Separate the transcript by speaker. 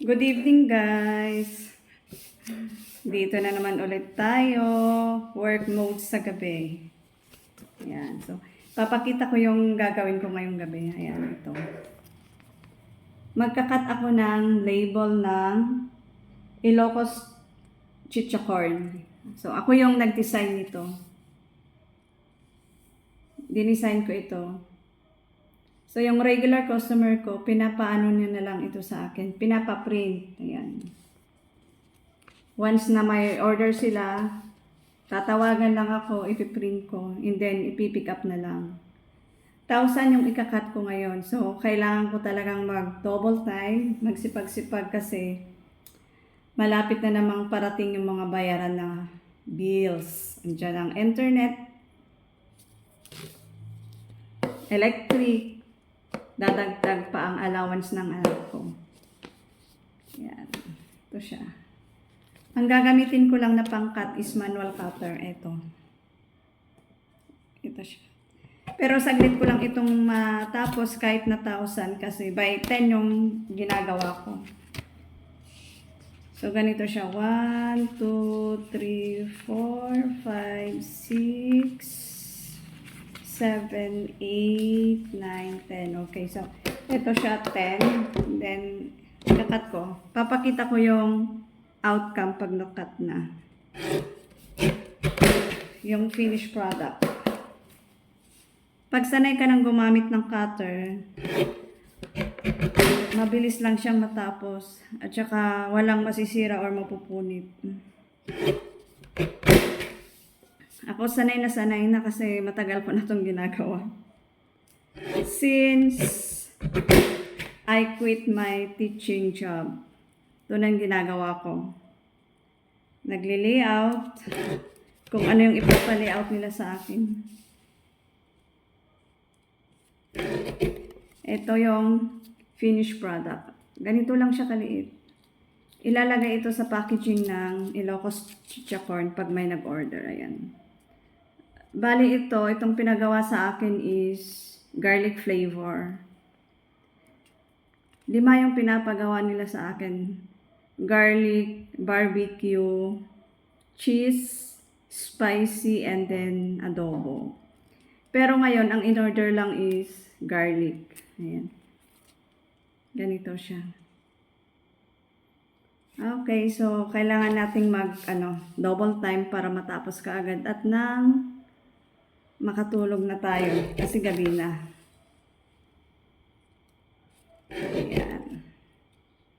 Speaker 1: Good evening, guys. Dito na naman ulit tayo. Work mode sa gabi. Ayan. So, papakita ko yung gagawin ko ngayong gabi. Ayan, ito. Magkakat ako ng label ng Ilocos Chichacorn. So, ako yung nag-design nito. Dinesign ko ito. So, yung regular customer ko, pinapaano niya na lang ito sa akin. Pinapaprint. Ayan. Once na may order sila, tatawagan lang ako, ipiprint ko, and then ipipick up na lang. 1,000 yung ikakat ko ngayon. So, kailangan ko talagang mag-double time, magsipag-sipag kasi malapit na namang parating yung mga bayaran na bills. Andiyan ang internet, electric, dadagdag pa ang allowance ng anak ko. Yan. Ito siya. Ang gagamitin ko lang na pangkat is manual cutter. Ito. Ito siya. Pero saglit ko lang itong matapos kahit na 1,000 kasi by 10 yung ginagawa ko. So, ganito siya. 1, 2, 3, 4, 5, 6, 7, 8, 9, 10. Okay, so, ito siya 10. Then, ikakat ko. Papakita ko yung outcome pag nakat na. Yung finished product. Pag sanay ka nang gumamit ng cutter, mabilis lang siyang matapos. At saka, walang masisira or mapupunit. Ako sanay na kasi matagal ko na itong ginagawa. Since I quit my teaching job, ito na yung ginagawa ko. Nagli-layout kung ano yung ipapa-layout nila sa akin. Ito yung finished product. Ganito lang siya kaliit. Ilalagay ito sa packaging ng Ilocos Chichacorn pag may nag-order. Ayan. Bali itong pinagawa sa akin is garlic flavor. 5 yung pinapagawa nila sa akin. Garlic, barbecue, cheese, spicy, and then adobo. Pero ngayon, ang in-order lang is garlic. Ayan. Ganito siya. Okay, so kailangan nating double time para matapos kaagad at nang makatulog na tayo kasi gabi na.